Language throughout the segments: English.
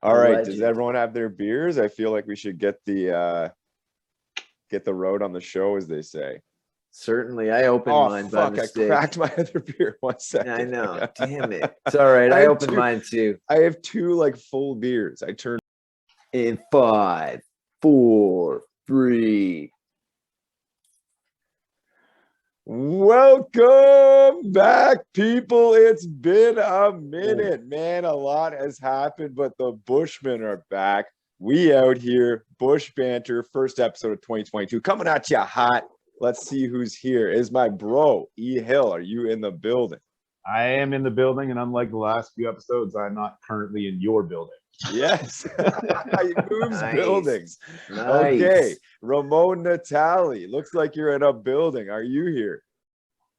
All right. Does everyone have their beers? I feel like we should get the road on the show, as they say. Certainly. I opened mine by mistake. I cracked my other beer. 1 second. I know. Damn it. It's all right. I opened mine too. I have two like full beers. I turned in 5, 4, 3. Welcome back, people. It's been a minute, man. A lot has happened, but the Bushmen are back. We out here, Bush Banter, first episode of 2022, coming at you hot. Let's see who's here. Is my bro, E. Hill. Are you in the building? I am in the building, and unlike the last few episodes, I'm not currently in your building. Yes. He moves buildings. Nice. Okay. Ramon Natali. Looks like you're in a building. Are you here?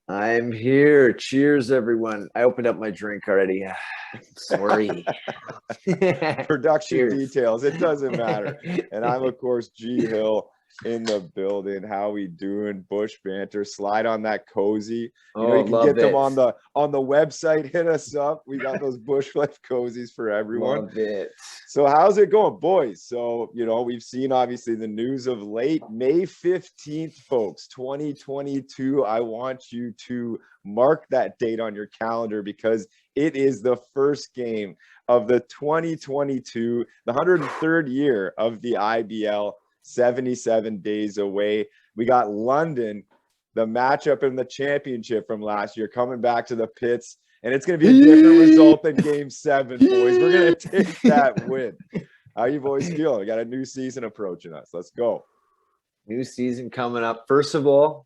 I'm here. Cheers, everyone. I opened up my drink already. Sorry. Production details. It doesn't matter. And I'm, of course, G. Hill in the building. How we doing? Bush Banter. Slide on that cozy. You can get them on the website. Hit us up. We got those Bush Life cozies for everyone. Love it. So how's it going, boys? So, we've seen obviously the news of late. May 15th, folks, 2022. I want you to mark that date on your calendar because it is the first game of the 2022, the 103rd year of the IBL. 77 days away. We got London, the matchup in the championship from last year, coming back to the pits, and it's going to be a different result than Game 7, boys. We're going to take that win. How you boys feeling? We got a new season approaching us. Let's go. New season coming up. First of all,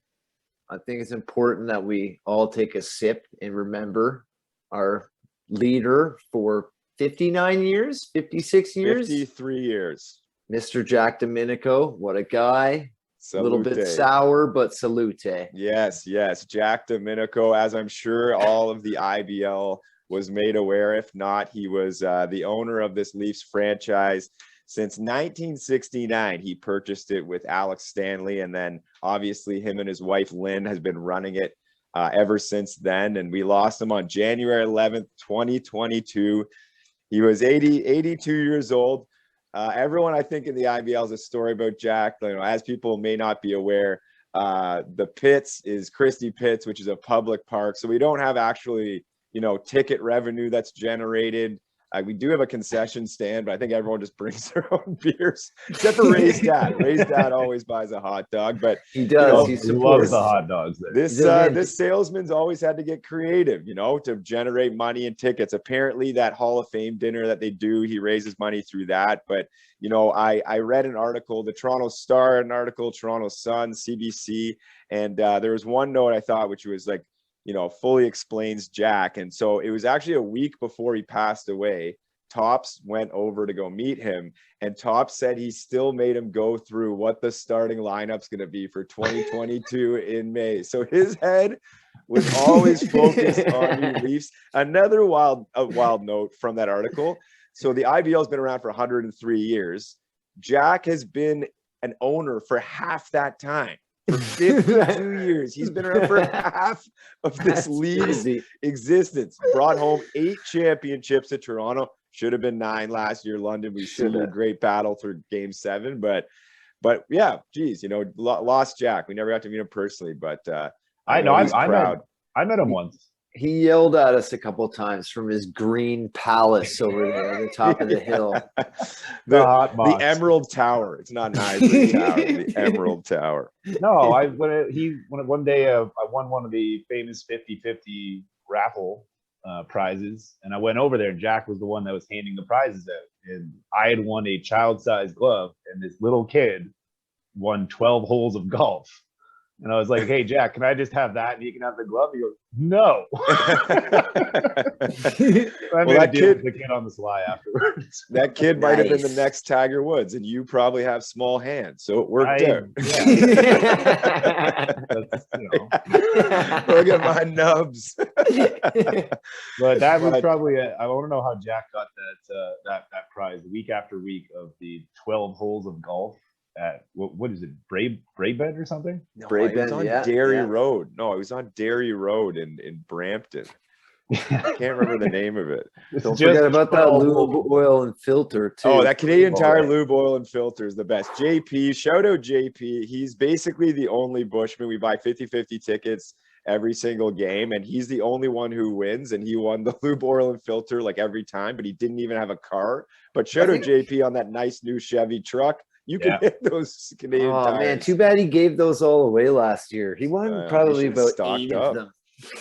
I think it's important that we all take a sip and remember our leader for 59 years, 56 years, 53 years. Mr. Jack Domenico, what a guy. Salute. A little bit sour, but salute. Yes. Jack Domenico, as I'm sure all of the IBL was made aware. If not, he was the owner of this Leafs franchise since 1969. He purchased it with Alex Stanley, and then obviously him and his wife Lynn has been running it ever since then. And we lost him on January 11th, 2022. He was 82 years old. Everyone, I think, in the IBL has a story about Jack. As people may not be aware, the pits is Christie Pits, which is a public park. So we don't have actually, ticket revenue that's generated. We do have a concession stand, but I think everyone just brings their own beers, except for Ray's dad. Ray's dad always buys a hot dog, but he does. He loves the hot dogs. This salesman's always had to get creative, to generate money and tickets. Apparently, that Hall of Fame dinner that they do, he raises money through that. But I read an article, the Toronto Star, an article, Toronto Sun, CBC, and there was one note I thought, which was like, fully explains Jack. And so it was actually a week before he passed away. Tops went over to go meet him, and Tops said he still made him go through what the starting lineup's going to be for 2022 in May. So his head was always focused on the Leafs. Another wild note from that article. So the IBL has been around for 103 years. Jack has been an owner for half that time. For 52 years. He's been around for half of this league's existence. Brought home 8 championships to Toronto. Should have been 9 last year. London, we see a great battle through Game 7. But yeah, geez, lost Jack. We never got to meet him personally, but I know he's proud. I met him once. He yelled at us a couple of times from his green palace over there at the top of the hill. The Emerald Tower. It's not an ivory tower. The Emerald Tower. No, one day I won one of the famous 50-50 raffle prizes, and I went over there, and Jack was the one that was handing the prizes out, and I had won a child-sized glove, and this little kid won 12 holes of golf. And I was like, "Hey, Jack, can I just have that and you can have the glove?" He goes, "No." That kid, the kid on the sly afterwards. That kid might have been the next Tiger Woods, and you probably have small hands, so it worked out. Yeah. Look at my nubs. But that was probably I want to know how Jack got that prize week after week of the 12 holes of golf. At what is it, Braybend or something? No, it was on Derry Road. No, it was on Derry Road in Brampton. I can't remember the name of it. Don't forget about that lube, oil, and filter too. Oh, that Canadian Tire lube, oil, and filter is the best. JP, shout out JP. He's basically the only Bushman. We buy 50-50 tickets every single game, and he's the only one who wins. And he won the lube, oil, and filter like every time, but he didn't even have a car. But shout out JP on that nice new Chevy truck. You can hit those Canadian tires. Oh man, too bad he gave those all away last year. He won probably about 8 of them.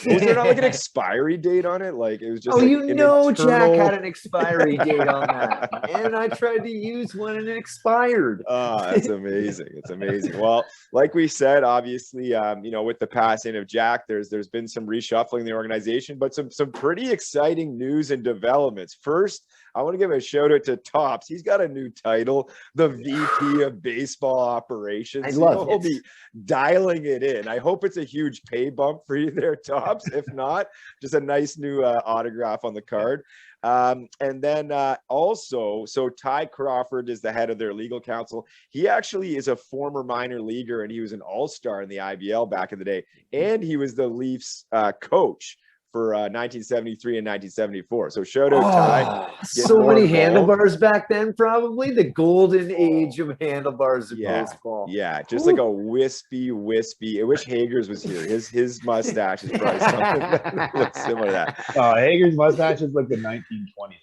Was there not like an expiry date on it? Like it was just. Oh, like internal... Jack had an expiry date on that, and I tried to use one and it expired. That's amazing. It's amazing. Well, like we said, obviously, with the passing of Jack, there's been some reshuffling in the organization, but some pretty exciting news and developments. First, I want to give a shout out to Tops. He's got a new title, the VP of Baseball Operations. I love it. He'll be dialing it in. I hope it's a huge pay bump for you there, Tops. If not, just a nice new autograph on the card. And then also, so Ty Crawford is the head of their legal counsel. He actually is a former minor leaguer, and he was an all-star in the IBL back in the day. And he was the Leafs coach for 1973 and 1974. So shout out Ty. So many handlebars back then, probably the golden age of handlebars in baseball. Yeah, just like a wispy. I wish Hager's was here. His mustache is probably something that looks similar to that. Hager's mustache is like the 1920s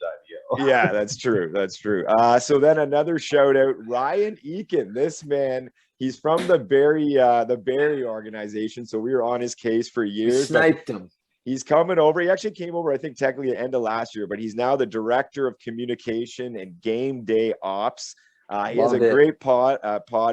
IBL. Yeah, that's true. That's true. So then another shout out, Ryan Eakin. This man, he's from the Barrie organization. So we were on his case for years. We sniped him. He's coming over. He actually came over, I think, technically at the end of last year, but he's now the director of communication and game day ops. He has a great pod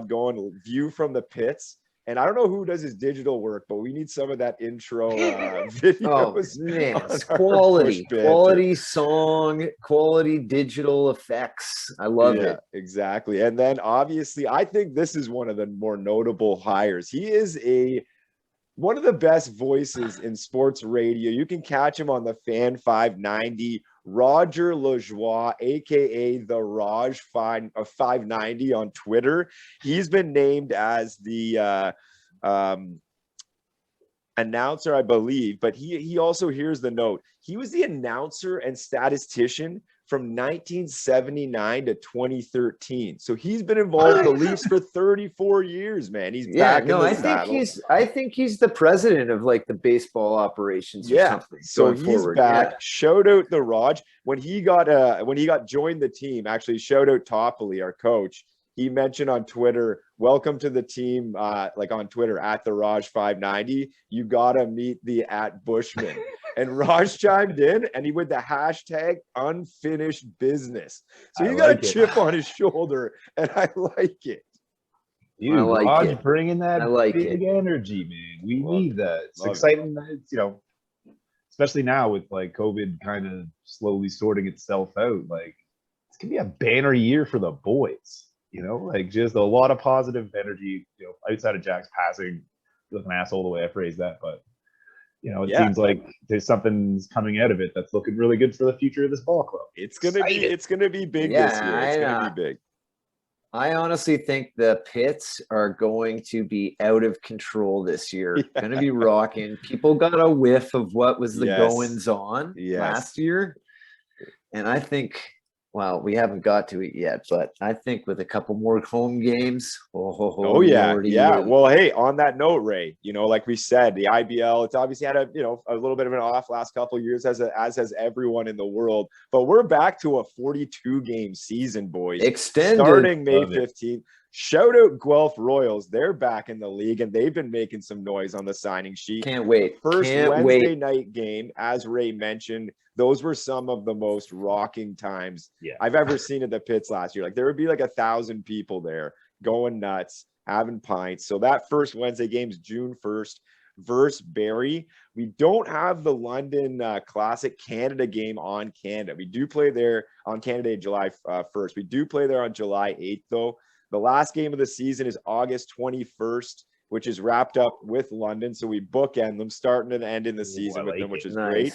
going, View from the Pits. And I don't know who does his digital work, but we need some of that intro videos. Oh, man, it's quality song, quality digital effects. I love it. Exactly. And then obviously, I think this is one of the more notable hires. He is one of the best voices in sports radio. You can catch him on the Fan 590. Roger Lajoie, aka the Raj 590 on Twitter. He's been named as the announcer, I believe, but he also, here's the note. He was the announcer and statistician from 1979 to 2013. So he's been involved with the Leafs for 34 years, man. He's back in the saddle. I think he's the president of like the baseball operations or something. So he's back. Shout out the Raj. When he got joined the team, actually shout out Toppoli, our coach. He mentioned on Twitter, welcome to the team, like on Twitter, at the Raj 590. You got to meet the at Bushman. And Raj chimed in, and he with the hashtag unfinished business. So you got a chip on his shoulder, and I like it. Dude, Raj bringing that big energy, man. We need that. It's exciting. It's, especially now with like COVID kind of slowly sorting itself out. Like it's gonna be a banner year for the boys. Like just a lot of positive energy. Outside of Jack's passing, I feel like an asshole the way I phrased that, but. It seems like there's something's coming out of it that's looking really good for the future of this ball club. It's gonna be big this year. It's gonna be big. I honestly think the Pits are going to be out of control this year. Going to be rocking. People got a whiff of what was the goings on last year, and I think. Well, we haven't got to it yet, but I think with a couple more home games, yeah. Well, hey, on that note, Ray, like we said, the IBL, it's obviously had a little bit of an off last couple of years, as has everyone in the world. But we're back to a 42-game season, boys. Extended. Starting May 15th. Shout out Guelph Royals. They're back in the league, and they've been making some noise on the signing sheet. Can't wait. First Wednesday night game, as Ray mentioned, those were some of the most rocking times I've ever seen at the Pits last year. Like there would be like 1,000 people there going nuts, having pints. So that first Wednesday game is June 1st versus Barrie. We don't have the London Classic Canada game on Canada. We do play there on Canada Day, July 1st. We do play there on July 8th, though. The last game of the season is August 21st, which is wrapped up with London. So we bookend them, starting and ending the season with them, which is great.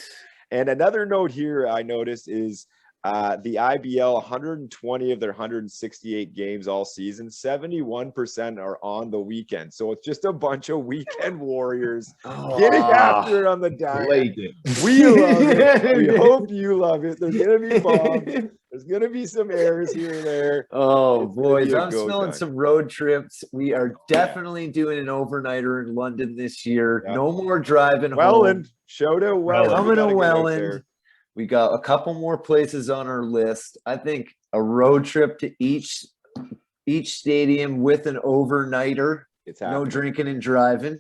And another note here I noticed is The IBL, 120 of their 168 games all season, 71% are on the weekend. So it's just a bunch of weekend warriors getting after it on the diet. We love it. We hope you love it. There's going to be bombs. There's going to be some errors here and there. Oh, It's boys, gonna I'm be a go smelling time. some road trips. We are definitely doing an overnighter in London this year. Yeah. No more driving home. Welland, shout out Welland. Coming We to gotta get out Welland. there. We got a couple more places on our list. I think a road trip to each stadium with an overnighter. It's No happening. drinking and driving.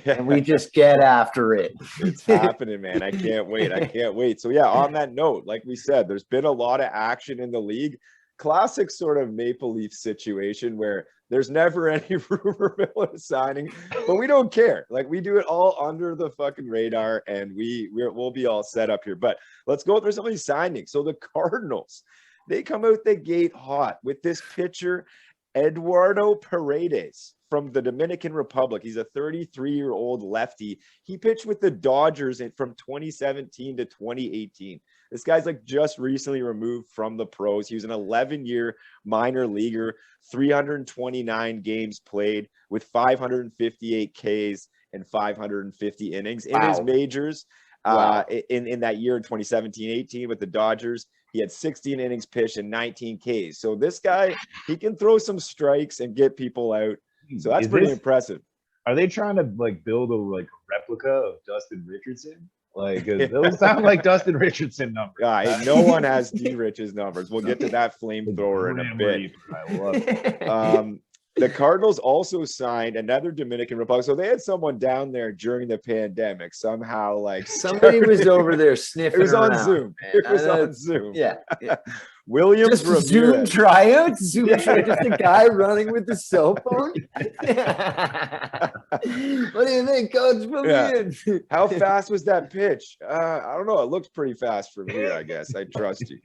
And we just get after it. It's happening, man. I can't wait. I can't wait. So yeah, on that note, like we said, there's been a lot of action in the league. Classic sort of Maple Leaf situation where there's never any rumor mill signing, but we don't care. Like we do it all under the fucking radar, and we'll be all set up here. But let's go through some of these signings. So the Cardinals, they come out the gate hot with this pitcher, Eduardo Paredes from the Dominican Republic. He's a 33-year-old lefty. He pitched with the Dodgers from 2017 to 2018. This guy's like just recently removed from the pros. He was an 11-year minor leaguer, 329 games played with 558 Ks and 550 innings in his majors. In that year in 2017-18 with the Dodgers. He had 16 innings pitched and 19 Ks. So this guy, he can throw some strikes and get people out. So that's pretty impressive. Are they trying to like build a replica of Dustin Richardson? Like those sound like Dustin Richardson numbers. No one has D Rich's numbers. We'll get to that flamethrower in a bit. I love it. The Cardinals also signed another Dominican Republic. So they had someone down there during the pandemic somehow. Like somebody was over there sniffing. It was on around, Zoom. Man. It was on Zoom. Yeah. Williams just Ramirez. Zoom tryouts. Zoom tryouts. Just a guy running with the cell phone. What do you think, Coach? Put me in. How fast was that pitch? I don't know. It looks pretty fast from here. I guess I trust you.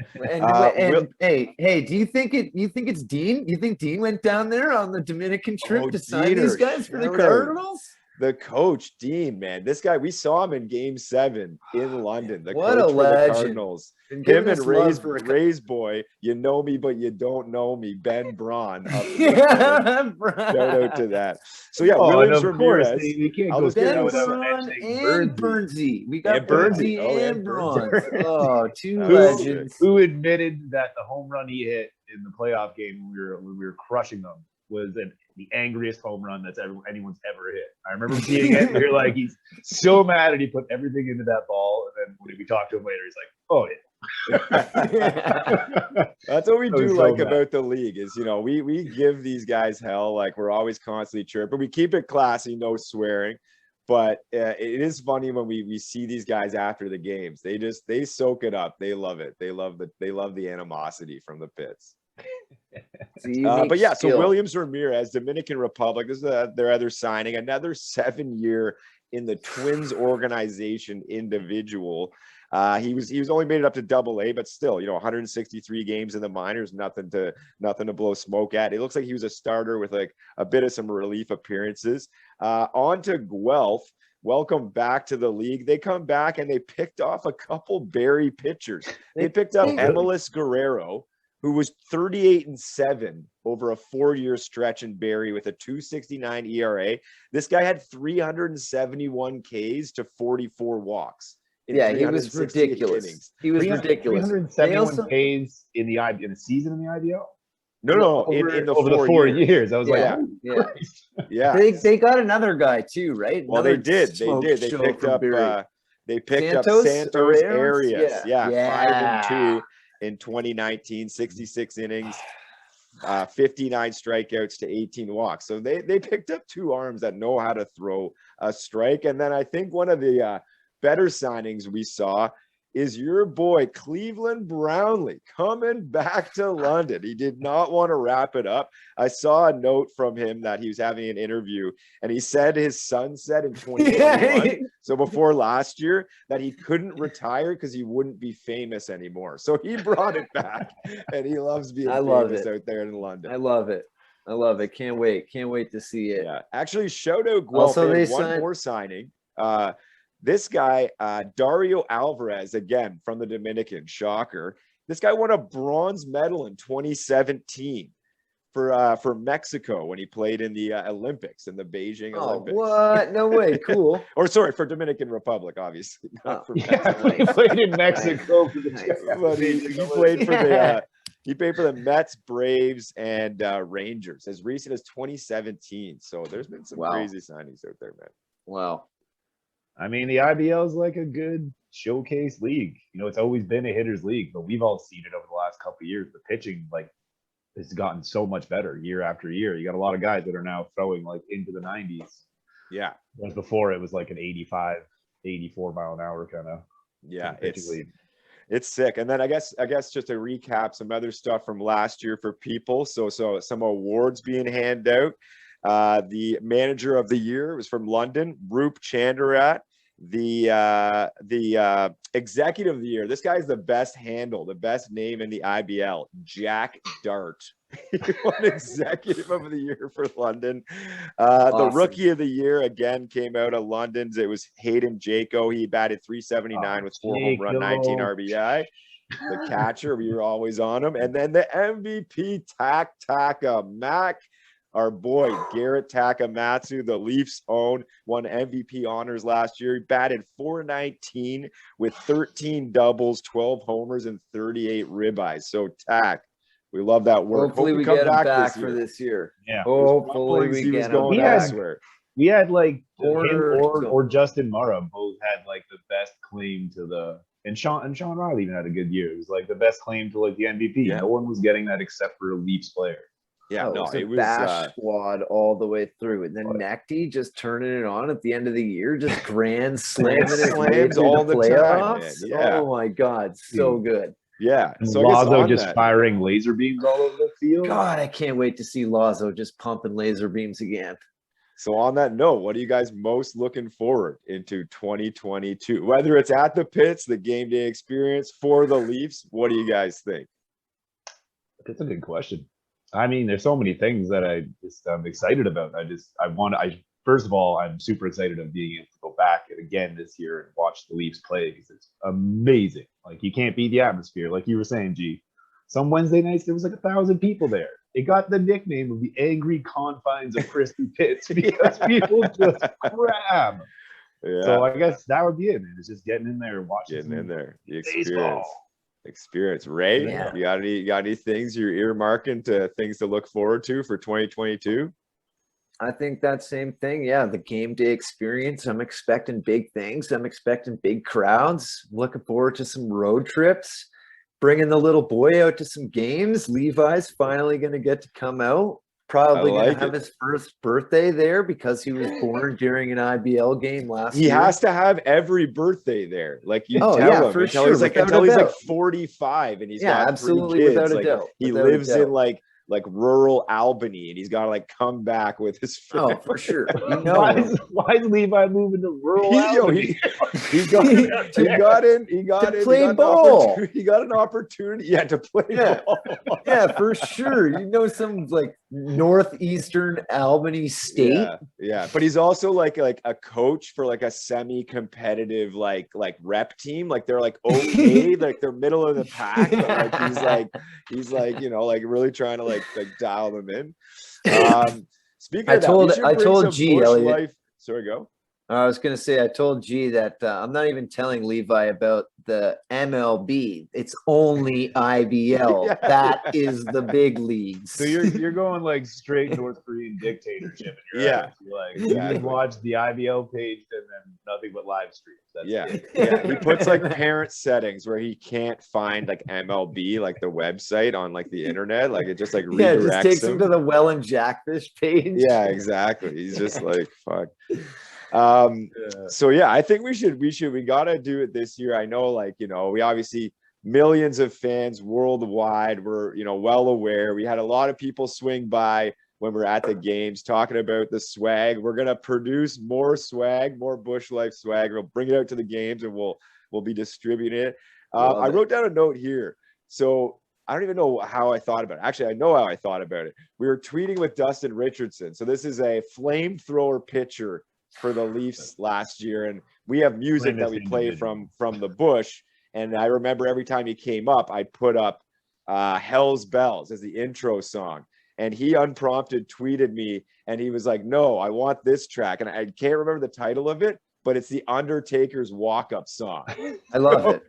Hey, do you think it's Dean? You think Dean went down there on the Dominican trip to sign these guys for the Cardinals? The coach, Dean, man, this guy, we saw him in Game 7 in London. The what coach a for legend. the Cardinals. Him and Ray's boy, you know me, but you don't know me, Ben Braun. Yeah, shout out to that. So yeah, Williams Ramirez. We can't go Ben Braun and Burnsy. We got Burnsy and Braun. Oh, two legends. Who admitted that the home run he hit in the playoff game when we were crushing them was the angriest home run that's anyone's ever hit. I remember seeing it. We were like, he's so mad, and he put everything into that ball. And then when we talked to him later, he's like, "Oh yeah." That's what we do like about the league is, you know, we give these guys hell. Like we're always constantly chirping. We keep it classy, no swearing. But it is funny when we see these guys after the games. They soak it up. They love it. They love the animosity from the pits. But yeah, so Williams Ramirez, Dominican Republic, this is their other signing, another 7-year in the Twins organization individual. He was only made it up to AA, but still, you know, 163 games in the minors, nothing to blow smoke at. It looks like he was a starter with like a bit of some relief appearances. On to Guelph. Welcome back to the league. They come back and they picked off a couple Barry pitchers. They picked up Emilis Guerrero, who was 38-7 over a 4-year stretch in Barrie with a 2.69 ERA. This guy had 371 Ks to 44 walks. Yeah, he was ridiculous. Innings. He was ridiculous. 371 Ks in the season in the IBL? No, in the 4 years. I was yeah. They got another guy too, right? Well, they did. They picked up Santos Arias. Yeah, 5-2 in 2019, 66 innings, 59 strikeouts to 18 walks. So they picked up two arms that know how to throw a strike. And then I think one of the better signings we saw is your boy Cleveland Brownlee coming back to London. He did not want to wrap it up. I saw a note from him that he was having an interview, and he said his son said in 2021, so before last year, that he couldn't retire because he wouldn't be famous anymore. So he brought it back, and he loves being famous out there in London. I love it. Can't wait to see it. Yeah, actually, shout out Guelph. Also, they one more signing. This guy, Dario Alvarez, again, from the Dominican, shocker. This guy won a bronze medal in 2017 for Mexico when he played in the Olympics, in the Beijing Olympics. What? No way. Cool. Or sorry, for Dominican Republic, obviously. Not for Yeah, he played in Mexico for the Nice. But he played for the he played for the Mets, Braves, and Rangers as recent as 2017. So there's been some crazy signings out there, man. Wow. I mean, the IBL is like a good showcase league. You know, it's always been a hitter's league, but we've all seen it over the last couple of years. The pitching, like, has gotten so much better year after year. You got a lot of guys that are now throwing like into the 90s. Yeah. Whereas before it was like an 85, 84 mile an hour kind of. Yeah, it's sick. And then I guess just to recap some other stuff from last year for people. So some awards being handed out. The manager of the year was from London, Roop Chandarat. The executive of the year, this guy's the best handle, the best name in the IBL, Jack Dart. He won executive of the year for London. The rookie of the year again came out of London's. It was Hayden Jaco. He batted 379 with 4 home run, 19 RBI. The catcher, we were always on him. And then the MVP, Taka Mac. Our boy Garrett Takamatsu, the Leafs own, won MVP honors last year. He batted .419 with 13 doubles, 12 homers, and 38 ribeyes. So Tak, we love that work. Hopefully we get him back for this year. Yeah. Hopefully we get him back. We had like Or- him or Justin Murrah both had like the best claim to the, and Sean Riley even had a good year. It was like the best claim to like the MVP. Yeah. No one was getting that except for a Leafs player. Yeah, it was a bash squad all the way through, and then Necty just turning it on at the end of the year, just grand slamming it slams all the time, man. Yeah. Oh my God, so good. Yeah. And So Lazo just firing laser beams all over the field. God, I can't wait to see Lazo just pumping laser beams again. So on that note, what are you guys most looking forward into 2022? Whether it's at the pits, the game day experience for the Leafs, what do you guys think? That's a good question. I mean, there's so many things that I'm excited about. First of all, I'm super excited of being able to go back again this year and watch the Leafs play because it's amazing. Like, you can't beat the atmosphere. Like you were saying, G, some Wednesday nights there was like 1,000 people there. It got the nickname of the angry confines of Christie Pitts because people just grab. Yeah. So I guess that would be it, man. It's just getting in there and watching. Getting in there. The experience. Ray, you got any things you're earmarking to things to look forward to for 2022? I think that same thing. Yeah, the game day experience. I'm expecting big things. I'm expecting big crowds. Looking forward to some road trips. Bringing the little boy out to some games. Levi's finally going to get to come out. Probably going to have his first birthday there because he was born during an IBL game last year. He has to have every birthday there. Like you tell him for until sure, he's like 45 and he's got absolutely 3 kids. Without a like, doubt. He lives in like rural Albany and he's got to like come back with his family. Oh, for sure. Why is Levi moving to rural Albany? He got in. He got an opportunity. Yeah, to play ball. Yeah, for sure. You know, some like northeastern Albany state. Yeah. But he's also like a coach for like a semi-competitive like rep team. Like they're like okay, like they're middle of the pack. But like he's like you know like really trying to like dial them in. Speaking of that, I told G, Elliot. Sorry, go. I was going to say, I told G that I'm not even telling Levi about the MLB. It's only IBL. That is the big leagues. So you're going like straight North Korean dictatorship. In your eyes. You're like, you just watch the IBL page and then nothing but live streams. That's He puts like parent settings where he can't find like MLB, like the website on like the internet. Like it just like redirects it just takes him to the Well and Jackfish page. Yeah, exactly. He's just like, fuck. So yeah, I think we gotta do it this year. I know, like, you know, we obviously millions of fans worldwide. We're, you know, well aware. We had a lot of people swing by when we're at the games talking about the swag. We're gonna produce more swag, more Bush Life swag. We'll bring it out to the games and we'll be distributing it. I wrote down a note here. So I don't even know how I thought about it. Actually, I know how I thought about it. We were tweeting with Dustin Richardson. So this is a flamethrower pitcher for the Leafs last year, and we have music that we play from the Bush, And I remember every time he came up, I'd put up Hell's Bells as the intro song. And he unprompted tweeted me and he was like, no, I want this track. And I can't remember the title of it, but it's the Undertaker's walk-up song. I love it.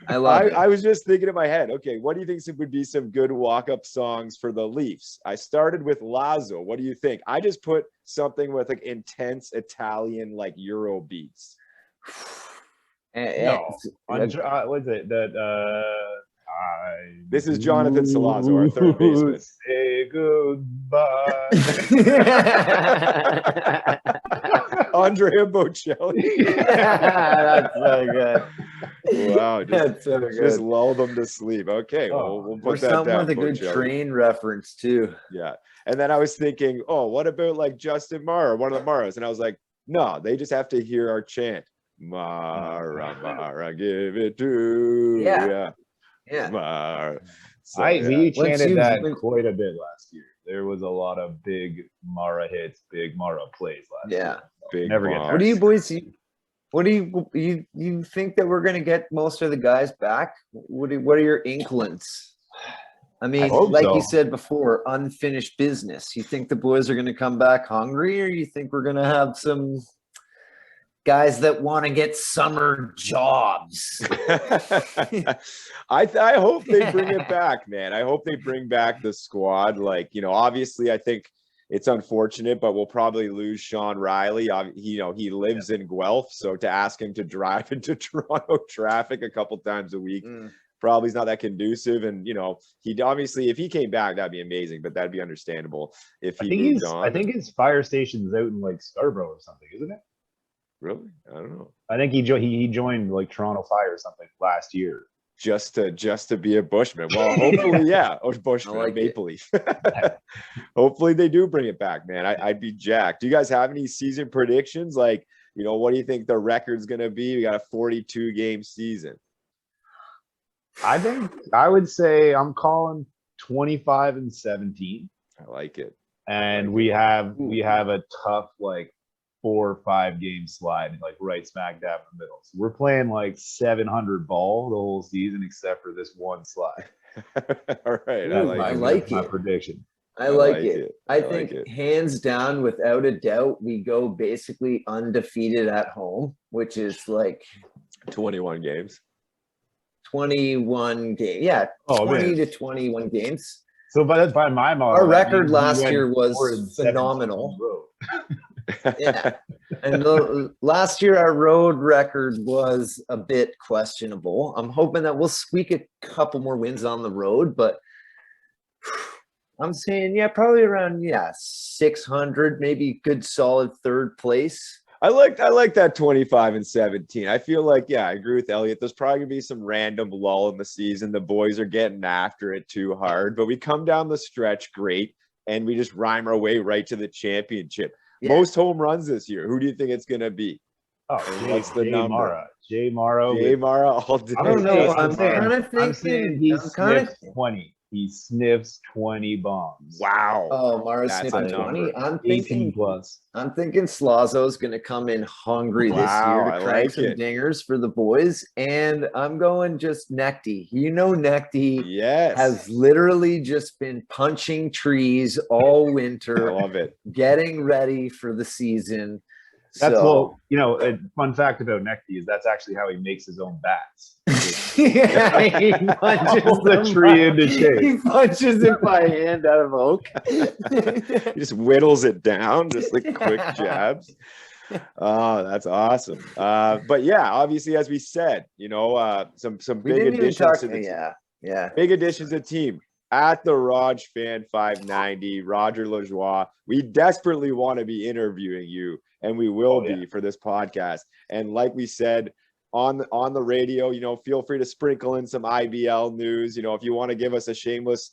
I love it. I was just thinking in my head, okay, what do you think would be some good walk-up songs for the Leafs? I started with Lazo. What do you think? I just put something with like intense Italian, like Euro beats. No, what's it? This is Jonathan Salazzo, our third baseman. Say goodbye. Andrea Bocelli. That's so good. Wow, That's so good. just lull them to sleep. Okay, well, we'll Or put that something down. with a good Bocelli. train reference too. Yeah. And then I was thinking, oh, what about like Justin Mara, one of the Maras? And I was like, no, they just have to hear our chant. Mara, Mara, give it to Yeah. Mara. So, We chanted that when- quite a bit last year. There was a lot of big Mara hits, big Mara plays last year. big Never get bombs. What do you boys? What do you think that we're gonna get most of the guys back? What are your inklings? I mean, hope like so. you said before, unfinished business. You think the boys are gonna come back hungry, or you think we're gonna have some guys that want to get summer jobs? I hope they bring it back, man. I hope they bring back the squad. Like, you know, obviously I think it's unfortunate, but we'll probably lose Sean Riley. He lives in Guelph, so to ask him to drive into Toronto traffic a couple times a week probably is not that conducive. And, you know, he obviously, if he came back, that'd be amazing, but that'd be understandable if he moved on. I think his fire station's out in like Scarborough or something, isn't it? Really? I don't know. I think he joined like Toronto Fire or something last year. Just to be a Bushman. Well, hopefully, yeah. Or Bushman, like Maple Leaf. Hopefully they do bring it back, man. I'd be jacked. Do you guys have any season predictions? Like, you know, what do you think the record's gonna be? We got a 42 game season. I would say I'm calling 25-17. I like it. And we have a tough like 4 or 5 game slide, like right smack dab in the middle. So we're playing like 700 ball the whole season, except for this one slide. All right. I like my it. prediction. I like it. I like think it. hands down, without a doubt, we go basically undefeated at home, which is like 21 games. 21 games. Yeah, Oh, 20 man. to 21 games. So by my model, Our that record means we last went year was 4-17 phenomenal. on the road. Yeah. And last year, our road record was a bit questionable. I'm hoping that we'll squeak a couple more wins on the road, but I'm saying, yeah, probably around 600, maybe good solid third place. I like that 25-17. I feel like, I agree with Elliot. There's probably gonna be some random lull in the season. The boys are getting after it too hard, but we come down the stretch great, and we just rhyme our way right to the championship. Yeah. Most home runs this year. Who do you think it's gonna be? Oh, What's the number? Jay Mara. Jay Mara all day. I don't know. I'm kind of I'm saying thinking. he I'm kind of. sniffs 20. He sniffs 20 bombs. Wow. Oh, Mara's That's sniffing a number. 20. I'm 18 thinking. plus. I'm thinking Slazzo's going to come in hungry this Wow, year to I crank like some it. dingers for the boys, and I'm going just Necty. You know, Necty Yes. has literally just been punching trees all I winter, love it. getting ready for the season. That's So, a fun fact about Necty is that's actually how he makes his own bats. yeah, he punches Pull the them tree by- into shape. He punches it by hand out of oak. He just whittles it down, just like quick jabs. Oh, that's awesome. But yeah, obviously, as we said, some We big didn't even additions talk. to the team. Yeah. Big additions to the team. At the Raj Fan 590, Roger Lajoie. We desperately want to be interviewing you, and we will be for this podcast. And like we said on the radio, feel free to sprinkle in some IBL news. If you want to give us a shameless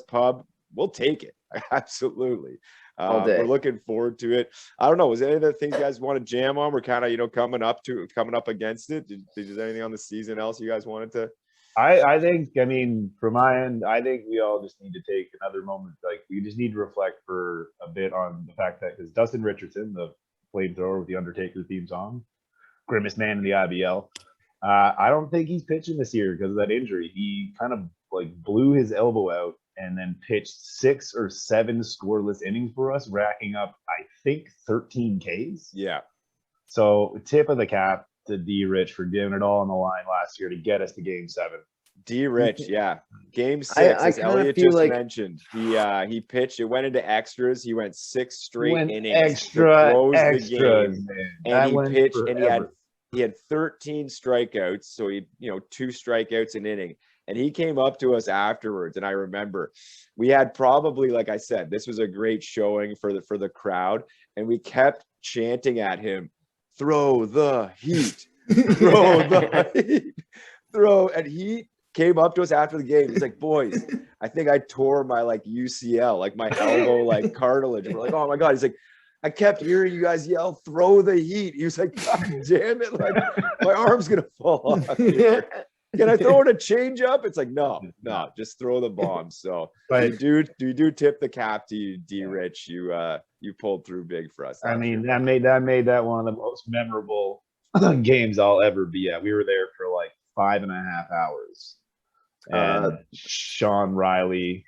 pub, we'll take it. Absolutely. All day. We're looking forward to it. I don't know. Was there any other things you guys want to jam on? We're kind of, coming up against it. Did anything on the season else you guys wanted to? I think, from my end, I think we all just need to take another moment. Like, we just need to reflect for a bit on the fact that, because Dustin Richardson, the flamethrower with the Undertaker theme song, grimmest man in the IBL, I don't think he's pitching this year because of that injury. He kind of like blew his elbow out and then pitched 6 or 7 scoreless innings for us, racking up, I think, 13 Ks. Yeah. So tip of the cap to D Rich for giving it all on the line last year to get us to Game 7. D Rich, yeah. Game 6, I as kinda Elliot feel just like- mentioned, he pitched. It went into extras. He went 6 straight Went innings extra, to close the extras, game, man. and That he went pitched, and forever. he had 13 strikeouts. So he, 2 strikeouts an inning, and he came up to us afterwards. And I remember we had probably, like I said, this was a great showing for the crowd, and we kept chanting at him, "Throw the heat, throw the heat, throw," and he came up to us after the game. He's like, "Boys, I think I tore my like UCL, like my elbow, like cartilage." We're like, "Oh my God." He's like, "I kept hearing you guys yell, 'Throw the heat.'" He was like, "God damn it. Like my arm's going to fall off. Here. Can I throw it a change up?" It's like, no, just throw the bomb. So But you do tip the cap to you, D Rich. You pulled through big for us. I mean, year. that made that one of the most memorable games I'll ever be at. We were there for like 5.5 hours. And Sean Riley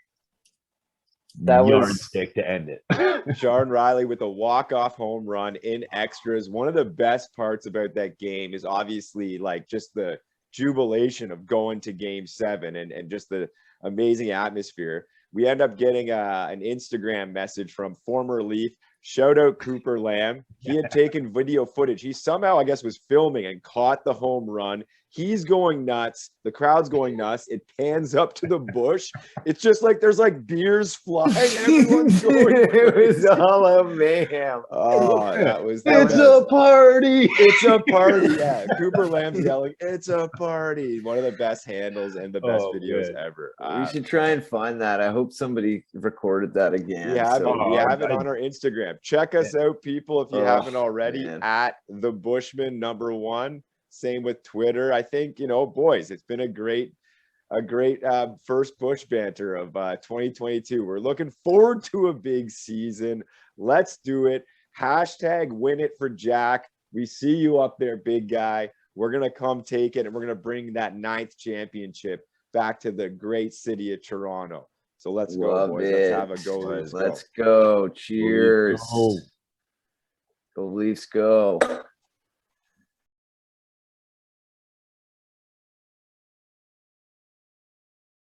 That was- yardstick to end it. Sean Riley with a walk-off home run in extras. One of the best parts about that game is obviously like just the jubilation of going to Game 7 and just the amazing atmosphere. We end up getting an Instagram message from former Leaf. Shout out Cooper Lamb. He had taken video footage. He somehow, I guess, was filming and caught the home run. He's going nuts. The crowd's going nuts. It pans up to the bush. It's just like there's like beers flying. Everyone's going It was crazy. all a mayhem. Oh, that was It's a party. it's a party. Yeah, Cooper Lamb's yelling, "It's a party." One of the best handles and the best Oh, videos good. ever. We should try and find that. I hope somebody recorded that again. We have, so- we have it on our Instagram. Check us out, people, if you Oh, haven't already, man. at the Bushman #1. Same with Twitter. I think, boys, it's been a great first Bush banter of 2022. We're looking forward to a big season. Let's do it. Hashtag win it for Jack. We see you up there, big guy. We're going to come take it, and we're going to bring that 9th championship back to the great city of Toronto. So let's go, Love boys. it. Let's have a go. Let's go. Cheers. Go. Go Leafs, go.